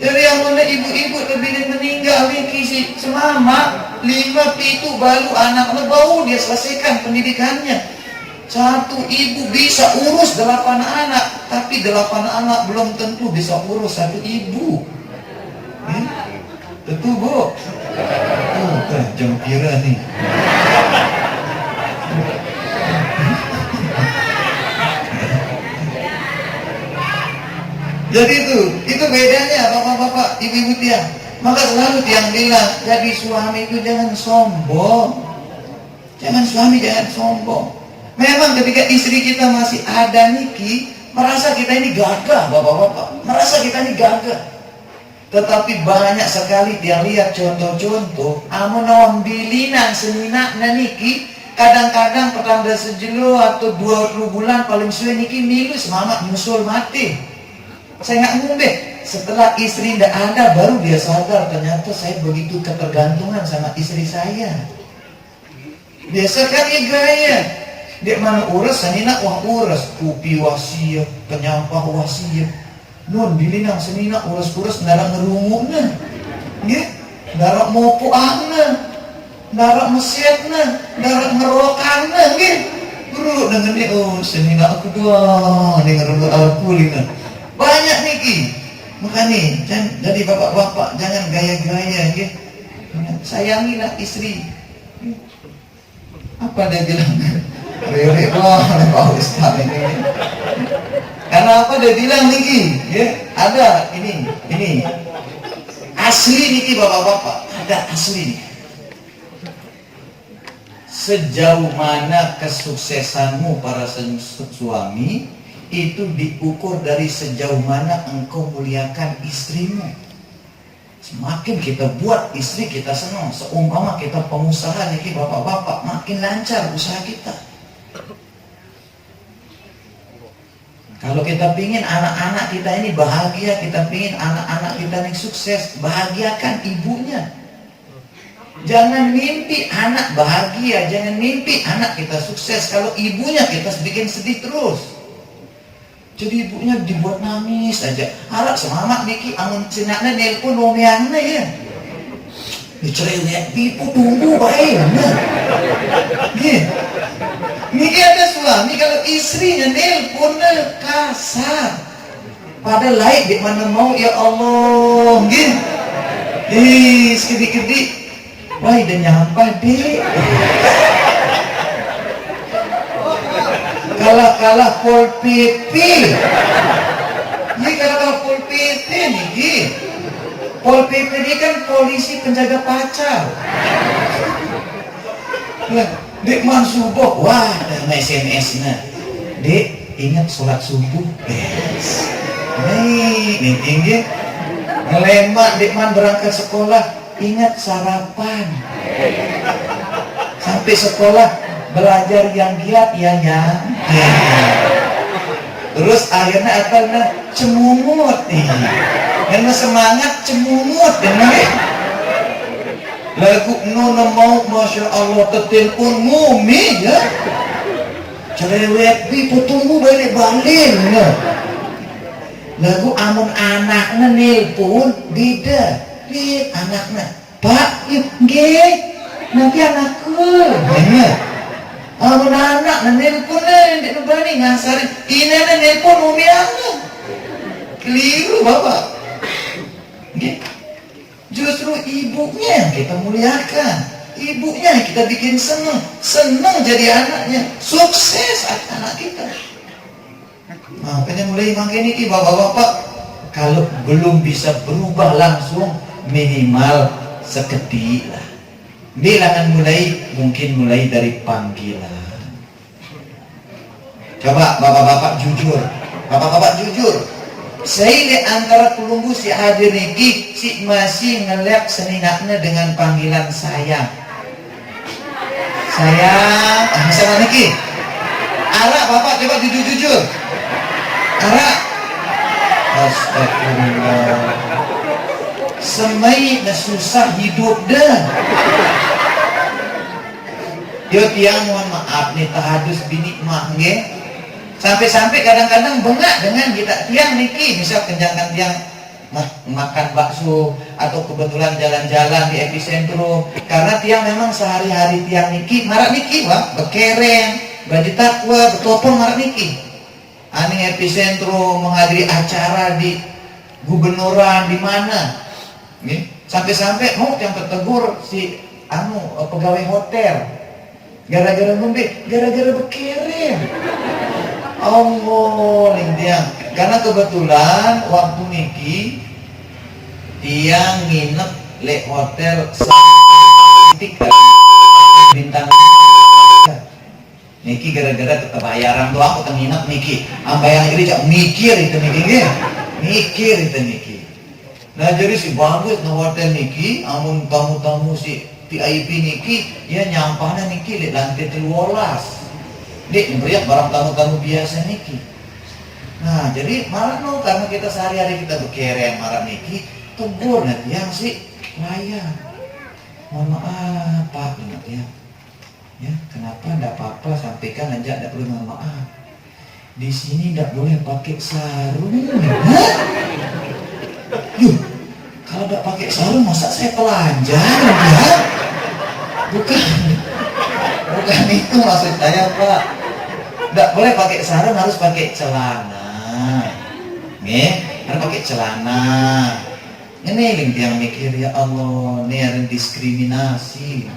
Jadi yang mana ibu-ibu lebih meninggal niki si semama 5-7 baru anaknya bau dia selesaikan pendidikannya. Satu ibu bisa urus 8 anak, tapi 8 anak belum tentu bisa urus satu ibu. Tentu bu. Jam kira nih. Jadi itu bedanya bapak-bapak, ibu-ibu tiang. Maka selalu tiang bilang, jadi suami itu jangan sombong. Jangan suami jangan sombong. Memang ketika istri kita masih ada niki, merasa kita ini gagah bapak-bapak, merasa kita ini gagah. Tetapi banyak sekali dia lihat contoh-contoh amun awam bilinan senina niki kadang-kadang petanda sejelo atau 20 bulan paling suwe niki milu semangat nyusul mati. Saya nggak ngombe, setelah istri tidak ada baru dia sadar ternyata saya begitu ketergantungan sama istri saya. Biasa kan ya gaya dia mana urus senina wah urus kupi wasiat penyampah wasiat nun bilinang senina urus-urus ndarak ngerungukna nggih ndarak mopoangna ndarak mesetna ndarak ngerokangna nggih guru dengan ini senina aku doa ning ngerunguk alkulina banyak niki makanya jadi bapak-bapak jangan gaya-gaya nggih sayangilah istri apa dia bilang rere Pak Ustaz ini. Karena apa dia bilang niki? Ya, ada ini asli niki bapak-bapak, ada asli nih. Sejauh mana kesuksesanmu para suami itu diukur dari sejauh mana engkau muliakan istrimu. Semakin kita buat istri kita senang, seumpama kita pengusaha niki bapak-bapak, makin lancar usaha kita. Kalau kita pingin anak-anak kita ini bahagia, kita pingin anak-anak kita ini sukses, bahagiakan ibunya. Jangan mimpi anak bahagia, jangan mimpi anak kita sukses kalau ibunya kita bikin sedih terus. Jadi ibunya dibuat nangis aja. Harap semangat niki amun sinakna nelpon nomeangna ya. Dicerewet pipu tunggu baik. Nggih. Niki ada suami kalau istrinya nelpon kasar. Padahal lain di mana mau ya Allah, nggih. Sedikit-sedikit. Wah, udah nyampah, Dik. Kalah Pol PP. Ini kalah Pol PP nih. Pol PP ini kan polisi penjaga pacar. Lah, Dek man subuh, wah, ada SMS-nya. Dek, ingat sholat subuh. Yes. Nih tinggi. Ngelemak Dek man berangkat sekolah, ingat sarapan. Sampai sekolah belajar yang giat ya yang. Terus akhirnya apa nah cemungut nih. Karena semangat cemungut dengar. Lagu nona mau masya Allah telepon ngumi ya. Cerewet bi tunggu balik ya. Lagu amun anaknya nelpon beda. Lihat anaknya. Pak, nggih. Nanti anakku. Ya. Amun anak nelpon ndek nubani ngasarin. Ini nelpon umi anak. Keliru Bapak. Nggih. Justru ibunya yang kita muliakan, ibunya yang kita bikin senang jadi anaknya, sukses anak kita. Makanya mulai makin ini bapak-bapak, kalau belum bisa berubah langsung minimal seketik lah. Bilangan mungkin mulai dari panggilan. Coba bapak-bapak jujur. Bapak-bapak jujur. Saya antara pelunggu si hadir niki si masih ngeliat seninaknya dengan panggilan sayang. Sayang, misalnya niki. Ara bapak coba jujur-jujur. Ara. Astagfirullah. Semai susah hidup dah. Yo tiang mohon maaf nih tahadus bini mah nge. Sampai-sampai kadang-kadang bengak dengan kita tiang niki, misal kenjangan tiang makan bakso atau kebetulan jalan-jalan di epicentrum, karena tiang memang sehari-hari tiang niki marak niki wah bekereng, baju takwa, betopong marak niki. Aning epicentrum menghadiri acara di gubernuran di mana. Sampai-sampai mau yang tertegur si pegawai hotel gara-gara ngombe, gara-gara bekereng. Allah tiang. Karena kebetulan waktu niki tiang nginep le hotel bintang. Niki gara-gara kebayaran doang aku nginep niki. Ambayang iri cak mikir itu niki, mikir itu niki. Nah jadi si bagus na hotel niki, amun tamu-tamu si VIP niki, ya nyampahnya niki di lantai 13. Dek, beriak barang tamu-tamu biasa niki. Nah jadi malah no, karena kita sehari-hari kita bekereng marah niki, tegur nanti yang si layan. Mohon maaf Pak, ingat ya. Ya kenapa ndak apa-apa sampaikan aja, ndak perlu mohon maaf. Di sini ndak boleh pakai sarung. Yuh, kalau nggak pakai sarung masa saya telanjang ya? Bukan itu maksud saya Pak. Nggak boleh pakai sarung, harus pakai celana. Harus pakai celana. Ini yang mikir ya Allah, ini ada diskriminasi.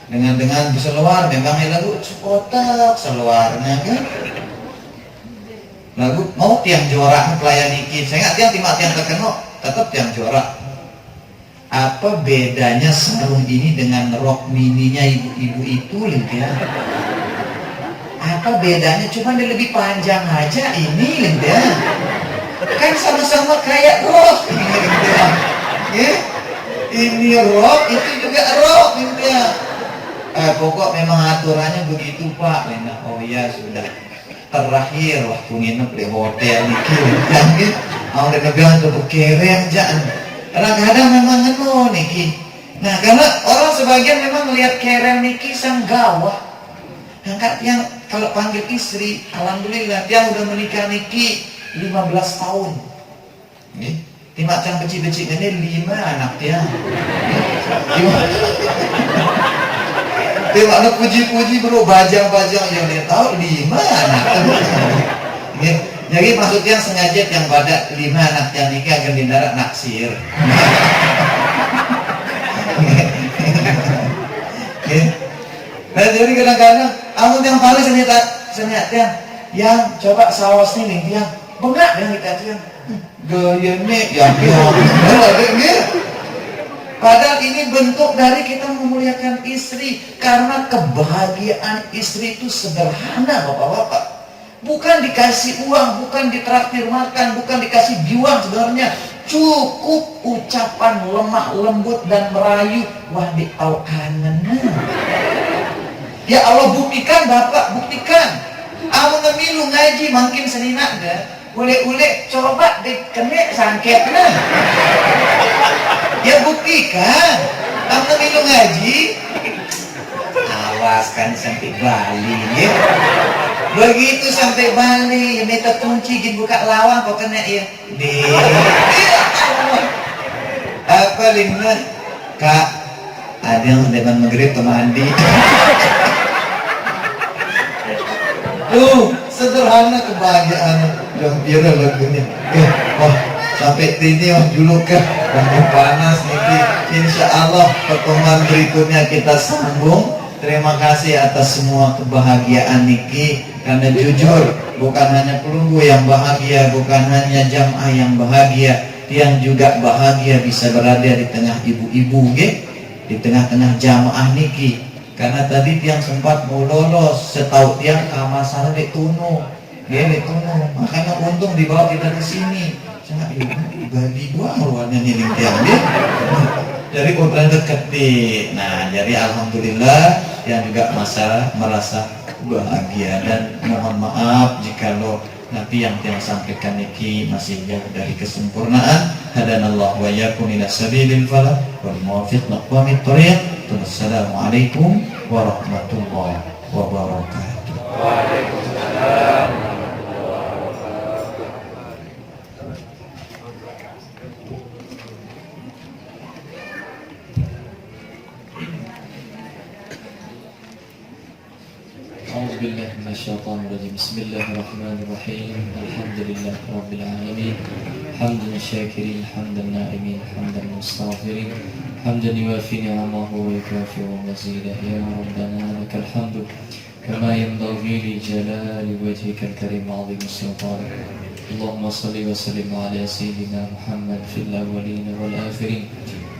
Dengan seluar memang lagu kotak seluarnya kan. Lagu mau tiang jorak pelayan iki. Saya nggak tiang terkenal tetap tiang jorak. Apa bedanya sarung ini dengan rok mininya ibu-ibu itu ya? Apa bedanya? Cuma dia lebih panjang aja ini ya. Kan sama-sama kayak rok ya. Ini rok, itu juga rok ya. Pokok memang aturannya begitu Pak. Oh ya sudah. Terakhir waktu nginep di hotel niki jangan mau negang ke bekereng jangan. Kadang-kadang memang ngeno niki. Nah karena orang sebagian memang melihat kereng niki sang gawah. Angkat yang kalau panggil istri, alhamdulillah dia udah menikah niki 15 tahun. Nih, timak cang beci-beci ini 5 anak dia. Timak anak puji-puji bro, bajang-bajang yang dia tahu 5 anak. Jadi maksudnya sengaja yang pada 5 anak yang nikah akan dindarat naksir. Nah jadi kadang-kadang amun yang paling senyata yang coba sawas nih yang bengak yang kita yang gayanya yang padahal ini bentuk dari kita memuliakan istri, karena kebahagiaan istri itu sederhana bapak-bapak. Bukan dikasih uang, bukan ditraktir makan, bukan dikasih giwang sebenarnya. Cukup ucapan lemah lembut dan merayu. Wah di tau kangen. Ya Allah buktikan bapak, buktikan. Amun ngemilu ngaji makin senina dah. Ule-ule coba dikenek sangketna. Ya buktikan. Amun ngemilu ngaji. Awas kan sampai Bali ya. Begitu sampai Bali, ya minta kunci gin buka lawang kok kena ya. Apa lima Kak, ada yang depan maghrib ke mandi. Sederhana kebahagiaan yang biar lagunya. Wah, sampai ini wah dulu kan panas nih. Insya Allah pertemuan berikutnya kita sambung. Terima kasih atas semua kebahagiaan niki, karena jujur bukan hanya pelunggu yang bahagia, bukan hanya jamaah yang bahagia, yang juga bahagia bisa berada di tengah ibu-ibu, di tengah-tengah jamaah niki. Karena tadi tiang sempat mau lolos, setahu tiang kamasana di Tunu, dia di Tunu, makanya untung dibawa kita ke sini. Saya bagi dua ruangan ini tiang dia. Jadi kebetulan dekat di, nah jadi alhamdulillah yang juga merasa bahagia dan mohon maaf jikalau nanti yang tiang sampaikan niki masih jauh dari kesempurnaan. Hadanallahu wa iyyakum ila sabilil falah wal muwaffiq aqwamit thariq. Assalamualaikum warahmatullahi wabarakatuh. Waalaikumsalam. أعوذ بالله من الشيطان الرجيم. بسم الله الرحمن الرحيم. الحمد لله رب العالمين، حمدا الشاكرين، حمدا النائمين، حمدا المستغفرين، حمدا يوافي نعمه ويكافئ مزيده. يا ربنا لك الحمد كما ينبغي لجلال وجهك الكريم عظيم السلطان. اللهم صل وسلم على سيدنا محمد في الأولين والآخرين،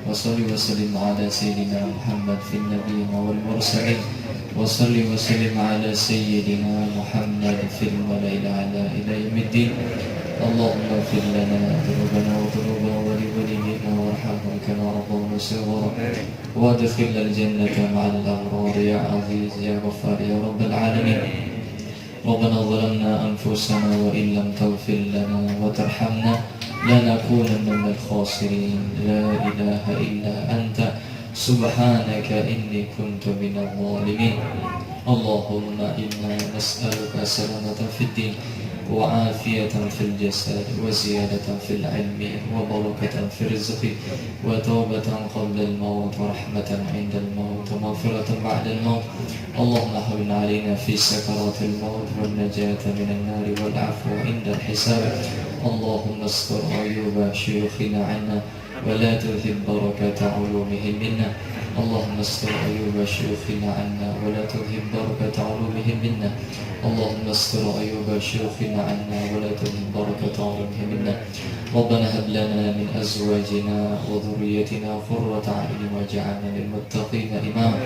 وصل وسلم على سيدنا محمد في النبيين والمرسلين، وصل وسلم على سيدنا محمد في الملأ الأعلى إلى يوم الدين. اللهم اغفر لنا ذنوبنا وذنوب ولوالدينا وارحمهم كما ربونا صغارا، وادخلنا الجنة مع الأبرار يا عزيز يا غفار يا رب العالمين. ربنا ظلمنا أنفسنا وإن لم تغفر لنا وترحمنا لنكونن من الخاسرين. لا إله إلا أنت سبحانك إني كنت من الظالمين. اللهم إنا نسألك سلامة في الدين وعافية في الجسد وزيادة في العلم وبركة في الرزق وتوبة قبل الموت ورحمة عند الموت ومغفرة بعد الموت. اللهم هون علينا في سكرات الموت والنجاة من النار والعفو عند الحساب. اللهم استر عيوب شيوخنا عنا ولا تذهب بركة علومهم منا. اللهم استر عيوب شيوخنا عنا ولا تذهب بركة علومهم منا. اللهم استر عيوب شيوخنا عنا ولا تذهب بركة علومهم منا. ربنا هب لنا من أزواجنا وذريتنا قرة أعين واجعلنا للمتقين إماما.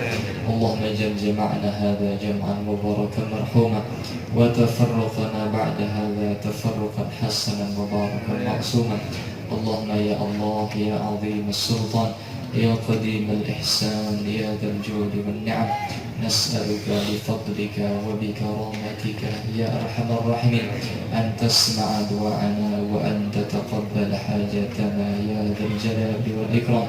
اللهم اجعل جمعنا هذا جمعا مباركا مرحوما، وتفرقنا بعد هذا تفرقا حسنا مباركا معصوما. اللهم يا الله يا عظيم السلطان يا قديم الإحسان يا ذا الجود والنعم، نسألك بفضلك وبكرامتك يا أرحم الراحمين أن تسمع دعاءنا وأن تتقبل حاجتنا يا ذا الجلال والإكرام.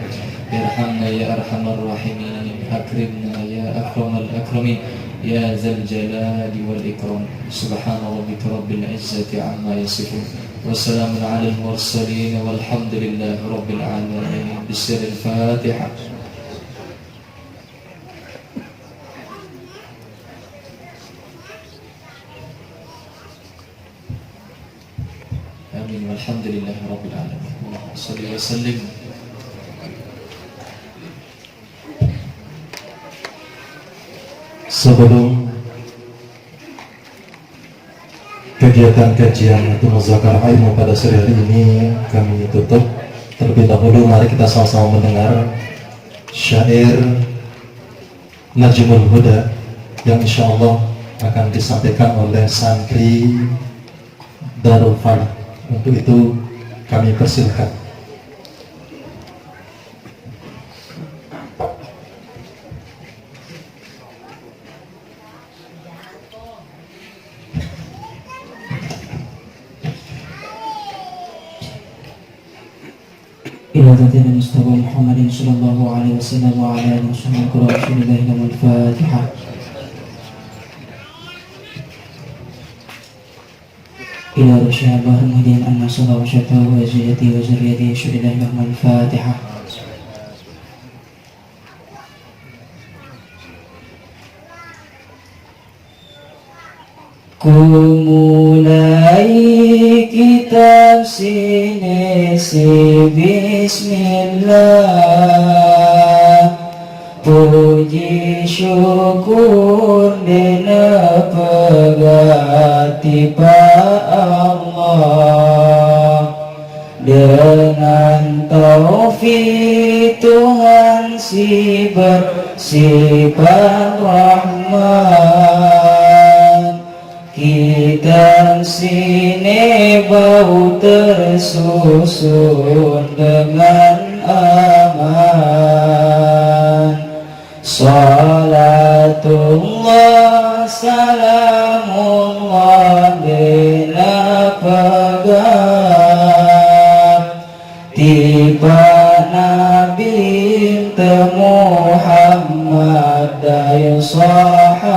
ارحمنا يا أرحم الراحمين، أكرمنا يا أكرم الأكرمين يا ذا الجلال والإكرام. سبحان ربك رب العزة عما يصفون وسلام على المرسلين والحمد لله رب العالمين. بسر الفاتحة. آمين والحمد لله رب العالمين. اللهم صل وسلم. Sebelum kegiatan kajian atau muzakarah ilmu pada sore hari ini kami tutup, terlebih dahulu mari kita sama-sama mendengar syair Najmul Huda yang insya Allah akan disampaikan oleh santri Darul Falah. Untuk itu kami persilahkan. إلى ذاتنا المصطفى محمد صلى الله عليه وسلم وعلى آله وصحبه قراءة رسول الله له الفاتحة. إلى رشاد الله المهدي أن صلى وشته وزيته وزريته رسول الله له الفاتحة. Ku mulai kitab sinesi bismillah, puji syukur dina pegati pa Allah, dengan taufik Tuhan si bersifat rahman, kita sini bau tersusun dengan aman. Salatullah salamullah bila pegang tiba Nabi Muhammad dayu sahabat,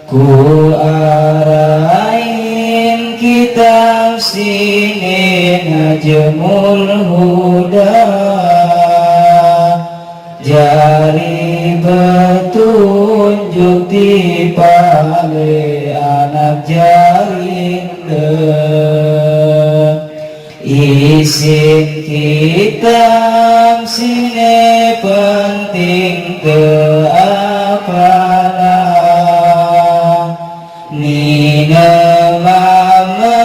ku arahin kitab sini najmul huda, jari betunjuk di pale anak jarinda. Isin kitab sini penting keapalah, nina mama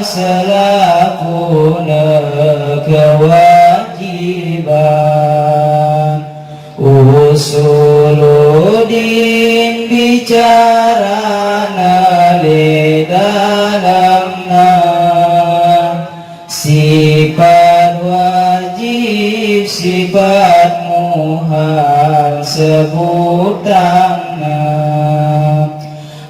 selapuna kewajiban. Usuludin bicara nali dalamna, sifat wajib sifat muhal sebutannya.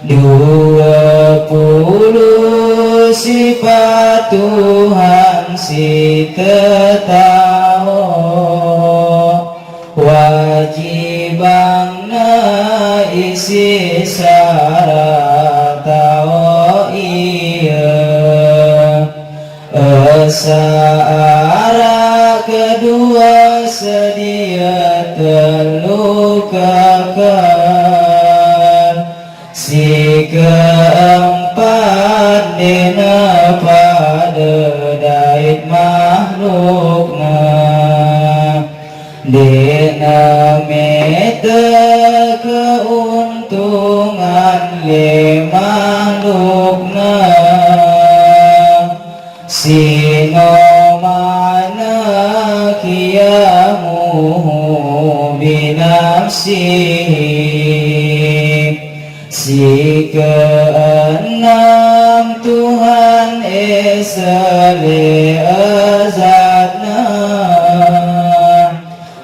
20 sifat Tuhan si tahu, wajibangna isi syarat tahu iya. Searah kedua sedia terlukakan, si keempat dina pada dait makhlukna, dina meta keuntungan le makhlukna. Sino mana kiamuhu binafsihi, si keenam Tuhan Esa le azadna,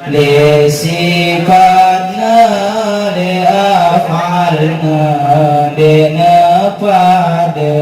le sifatna le afalna dena pada